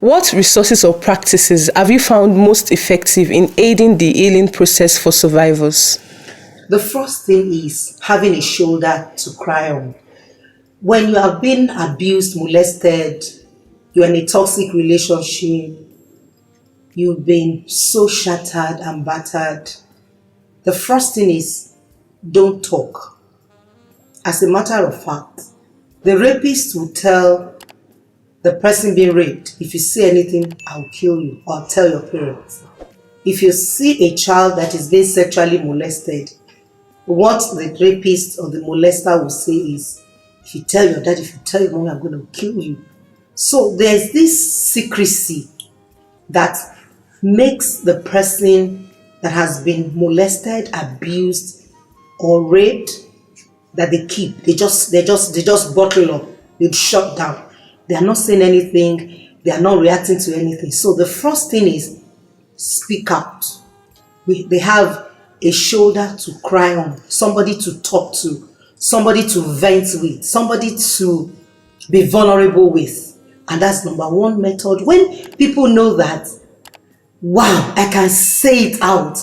What resources or practices have you found most effective in aiding the healing process for survivors? The first thing is having a shoulder to cry on. When you have been abused, molested, you're in a toxic relationship, you've been so shattered and battered, the first thing is don't talk. As a matter of fact, the rapist will tell the person being raped, if you see anything, I'll kill you, or I'll tell your parents. If you see a child that is being sexually molested, what the rapist or the molester will say is, if you tell your dad, if you tell your mom, I'm going to kill you. So there's this secrecy that makes the person that has been molested, abused, or raped, that they keep. They just bottle up. They shut down. They are not saying anything. They are not reacting to anything. So the first thing is speak out. They have a shoulder to cry on, somebody to talk to, somebody to vent with, somebody to be vulnerable with. And that's number one method. When people know that, wow, I can say it out,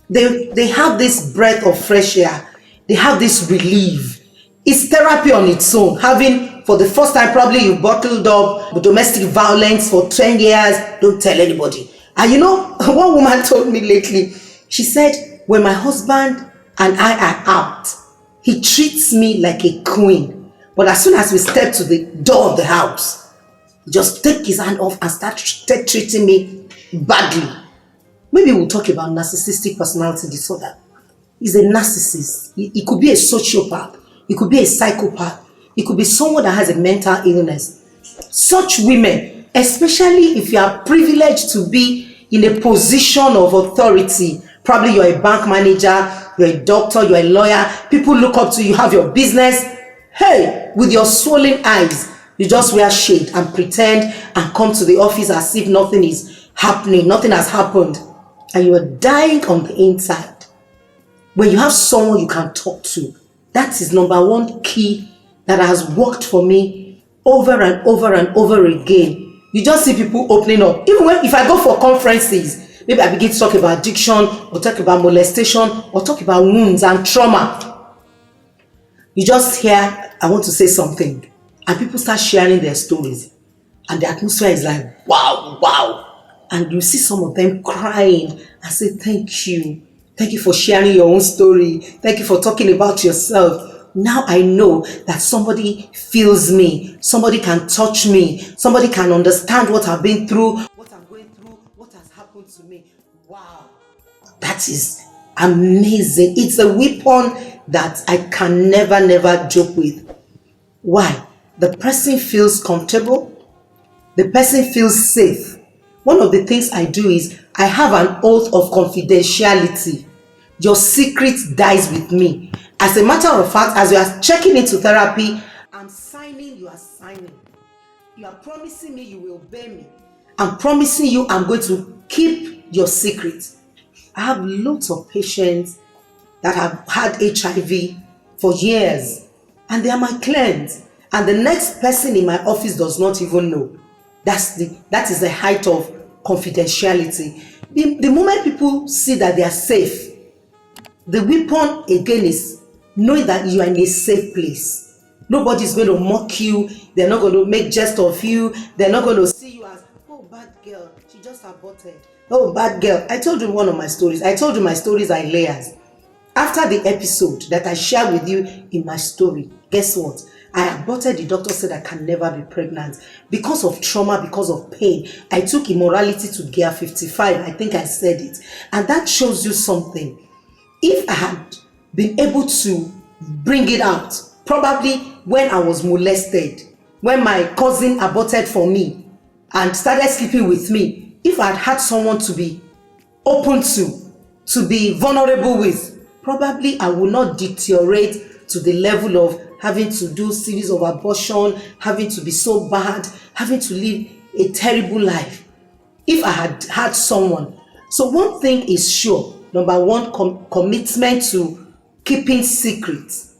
they have this breath of fresh air. They have this relief. It's therapy on its own. Having, for the first time, probably you bottled up domestic violence for 10 years, don't tell anybody. And you know, one woman told me lately, she said, when my husband and I are out, he treats me like a queen. But as soon as we step to the door of the house, he just take his hand off and start treating me badly. Maybe we'll talk about narcissistic personality disorder. He's a narcissist. He could be a sociopath. He could be a psychopath. He could be someone that has a mental illness. Such women, especially if you are privileged to be in a position of authority, probably you're a bank manager, you're a doctor, you're a lawyer, people look up to you, have your business. Hey, with your swollen eyes, you just wear shade and pretend and come to the office as if nothing is happening, nothing has happened, and you are dying on the inside. When you have someone you can talk to, that is number one key that has worked for me over and over and over again. You just see people opening up. Even if I go for conferences, maybe I begin to talk about addiction, or talk about molestation, or talk about wounds and trauma. You just hear, I want to say something, and people start sharing their stories, and the atmosphere is like, wow, wow. And you see some of them crying and say, thank you. Thank you for sharing your own story. Thank you for talking about yourself. Now I know that somebody feels me. Somebody can touch me. Somebody can understand what I've been through, what I'm going through, what has happened to me. Wow. That is amazing. It's a weapon that I can never joke with. Why? The person feels comfortable. The person feels safe. One of the things I do is I have an oath of confidentiality. Your secret dies with me. As a matter of fact, as you are checking into therapy, I'm signing, you are signing. You are promising me you will obey me. I'm promising you I'm going to keep your secret. I have lots of patients that have had HIV for years, and they are my clients. And the next person in my office does not even know. That is the height of confidentiality. The moment people see that they are safe, the weapon again is knowing that you are in a safe place. Nobody's going to mock you. They're not going to make jest of you. They're not going to see you as, oh, bad girl, she just aborted. Oh, bad girl. I told you one of my stories. I told you my stories are layers. After the episode that I shared with you in my story, guess what? I aborted. The doctor said I can never be pregnant because of trauma, because of pain. I took immorality to gear 55. I think I said it. And that shows you something. If I had been able to bring it out, probably when I was molested, when my cousin aborted for me and started sleeping with me, if I had had someone to be open to be vulnerable with, probably I would not deteriorate to the level of having to do series of abortion, having to be so bad, having to live a terrible life. If I had had someone. So one thing is sure. Number one, commitment to keeping secrets,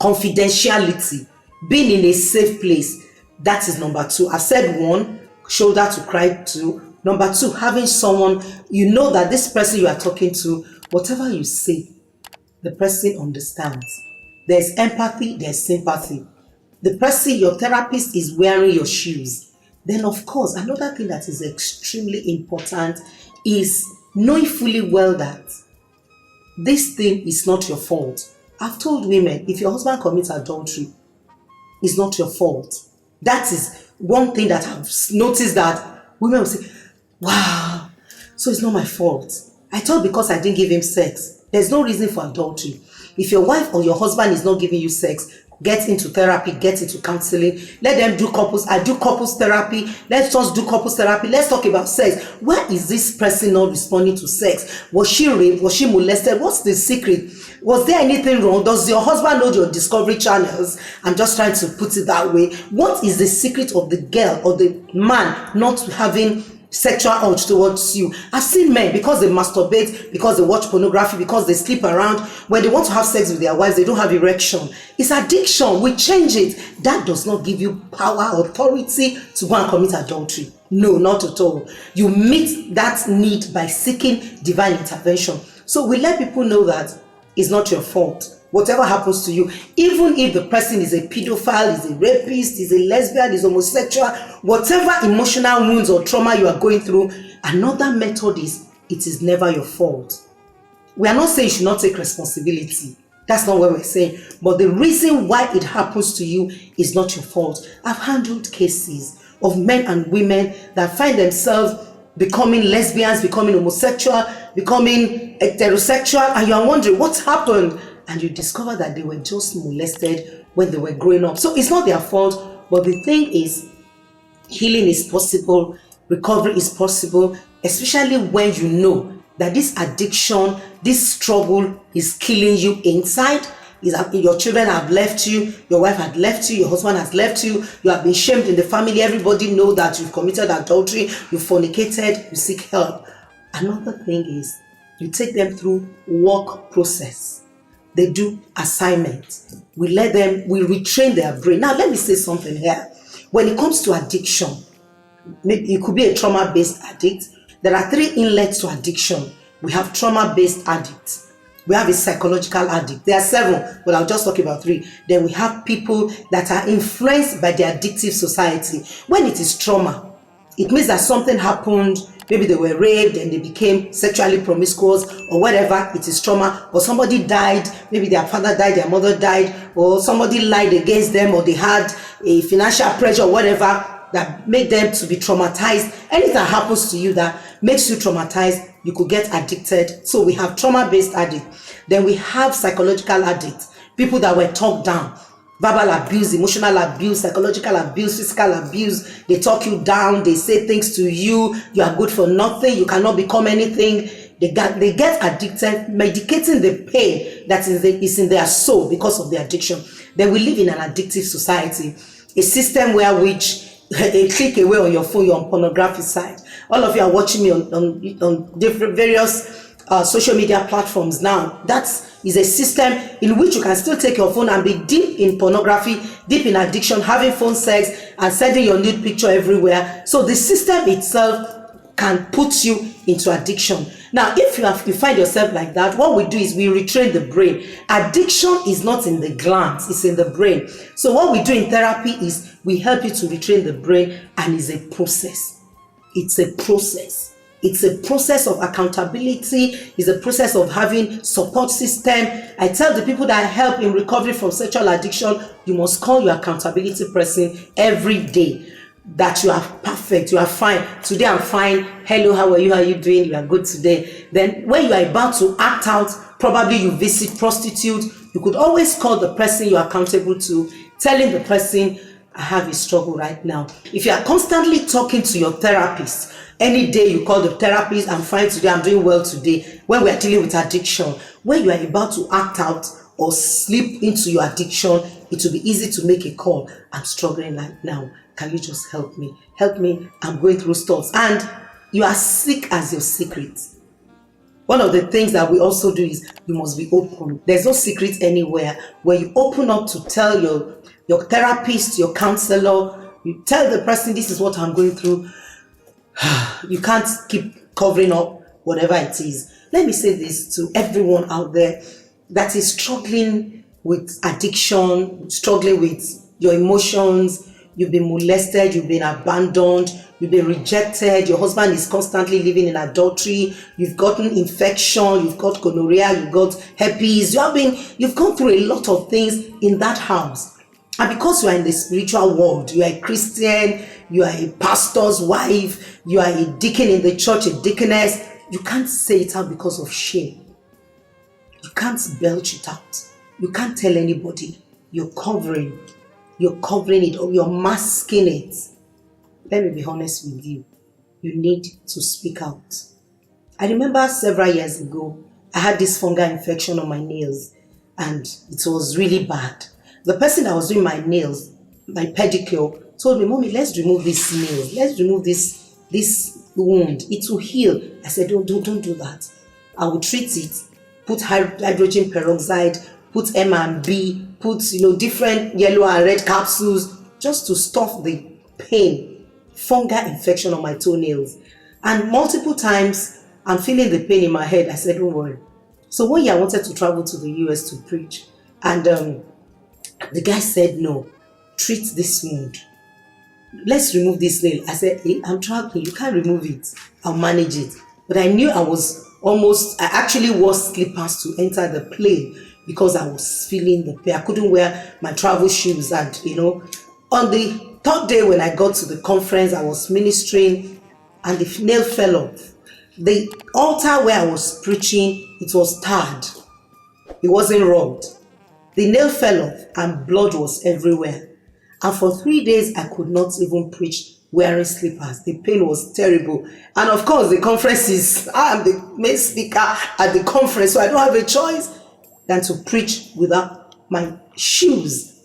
confidentiality, being in a safe place. That is number two. I've said one. shoulder to cry to. Number two, having someone, you know that this person you are talking to, whatever you say, the person understands. There's empathy, there's sympathy. The person, your therapist, is wearing your shoes. Then, of course, another thing that is extremely important is knowing fully well that this thing is not your fault. I've told women, if your husband commits adultery, it's not your fault. That is one thing that I've noticed, that women will say, wow, so it's not my fault. I thought because I didn't give him sex. There's no reason for adultery. If your wife or your husband is not giving you sex, get into therapy, get into counseling. Let them do couples. I do couples therapy. Let's just do couples therapy. Let's talk about sex. Why is this person not responding to sex? Was she raped? Was she molested? What's the secret? Was there anything wrong? Does your husband know your discovery channels? I'm just trying to put it that way. What is the secret of the girl or the man not having sexual urge towards you? I've seen men, because they masturbate, because they watch pornography, because they sleep around, when they want to have sex with their wives, they don't have erection. It's addiction. We change it. That does not give you power, authority to go and commit adultery. No, not at all. You meet that need by seeking divine intervention. So we let people know that it's not your fault. Whatever happens to you, even if the person is a pedophile, is a rapist, is a lesbian, is homosexual, whatever emotional wounds or trauma you are going through, another method is, it is never your fault. We are not saying you should not take responsibility. That's not what we're saying. But the reason why it happens to you is not your fault. I've handled cases of men and women that find themselves becoming lesbians, becoming homosexual, becoming heterosexual, and you are wondering what happened. And you discover that they were just molested when they were growing up. So it's not their fault, but the thing is, healing is possible, recovery is possible, especially when you know that this addiction, this struggle is killing you inside. Is that your children have left you, your wife had left you, your husband has left you, you have been shamed in the family, everybody know that you've committed adultery, you fornicated, you seek help. Another thing is, you take them through work process. They do assignments. We retrain their brain. Now, let me say something here. When it comes to addiction, maybe it could be a trauma-based addict. There are 3 inlets to addiction. We have trauma-based addicts. We have a psychological addict. There are 7, but I'll just talk about 3. Then we have people that are influenced by the addictive society. When it is trauma, it means that something happened. Maybe they were raped and they became sexually promiscuous or whatever. It is trauma. Or somebody died. Maybe their father died, their mother died, or somebody lied against them, or they had a financial pressure or whatever that made them to be traumatized. Anything that happens to you that makes you traumatized, you could get addicted. So we have trauma-based addicts. Then we have psychological addicts. People that were talked down. Verbal abuse, emotional abuse, psychological abuse, physical abuse. They talk you down. They say things to you. You are good for nothing. You cannot become anything. They get addicted, medicating the pain that is in their soul because of the addiction. Then we live in an addictive society, a system where which a click away on your phone, you're on pornography side. All of you are watching me on different various social media platforms now. That is a system in which you can still take your phone and be deep in pornography, deep in addiction, having phone sex and sending your nude picture everywhere. So the system itself can put you into addiction. Now, if you find yourself like that, what we do is we retrain the brain. Addiction is not in the glands, it's in the brain. So what we do in therapy is we help you to retrain the brain, and it's a process. It's a process. It's a process of accountability. It's a process of having support system. I tell the people that I help in recovery from sexual addiction, you must call your accountability person every day. That you are perfect, you are fine. Today I'm fine. Hello, how are you? How are you doing? You are good today. Then when you are about to act out, probably you visit prostitute, you could always call the person you are accountable to, telling the person, I have a struggle right now. If you are constantly talking to your therapist, any day you call the therapist, I'm fine today, I'm doing well today. When we are dealing with addiction, when you are about to act out or slip into your addiction, it will be easy to make a call. I'm struggling right now. Can you just help me? Help me. I'm going through stuff. And you are sick as your secret. One of the things that we also do is you must be open. There's no secret anywhere. Where you open up to tell your therapist, your counselor, You tell the person, this is what I'm going through. You can't keep covering up whatever it is. Let me say this to everyone out there that is struggling with addiction, struggling with your emotions. You've been molested, you've been abandoned, you've been rejected, your husband is constantly living in adultery, you've gotten infection, you've got gonorrhea, you've got herpes, you've gone through a lot of things in that house. And because you are in the spiritual world, you are a Christian, you are a pastor's wife, you are a deacon in the church, a deaconess, you can't say it out because of shame. You can't belch it out. You can't tell anybody. You're covering it or you're masking it. Let me be honest with you. You need to speak out. I remember several years ago, I had this fungal infection on my nails and it was really bad. The person that was doing my nails, my pedicure, told me, Mommy, let's remove this nail. Let's remove this wound. It will heal. I said, don't do that. I will treat it. Put hydrogen peroxide, put M and B, put different yellow and red capsules just to stop the pain, fungal infection on my toenails. And multiple times I'm feeling the pain in my head. I said, don't worry. So one year I wanted to travel to the US to preach, and the guy said, no, treat this wound. Let's remove this nail. I said, hey, I'm traveling, you can't remove it. I'll manage it. But I knew I actually wore slippers to enter the plane because I was feeling the pain. I couldn't wear my travel shoes. And, on the third day when I got to the conference, I was ministering and the nail fell off. The altar where I was preaching, it was tarred. It wasn't rubbed. The nail fell off and blood was everywhere. And for 3 days, I could not even preach wearing slippers. The pain was terrible. And of course, the conference I am the main speaker at the conference, so I don't have a choice than to preach without my shoes.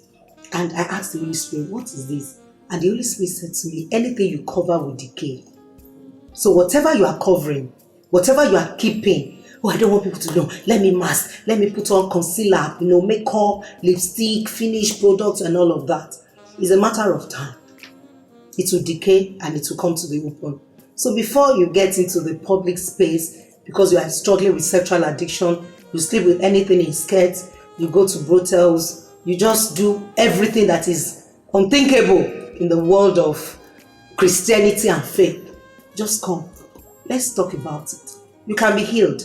And I asked the Holy Spirit, what is this? And the Holy Spirit said to me, anything you cover will decay. So whatever you are covering, whatever you are keeping, oh, I don't want people to know, let me mask, let me put on concealer, makeup, lipstick, finished products and all of that. It's a matter of time. It will decay and it will come to the open. So before you get into the public space, because you are struggling with sexual addiction, you sleep with anything in skirts, you go to brothels, you just do everything that is unthinkable in the world of Christianity and faith. Just come. Let's talk about it. You can be healed.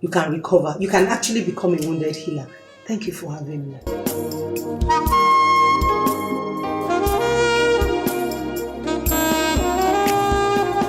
You can recover. You can actually become a wounded healer. Thank you for having me.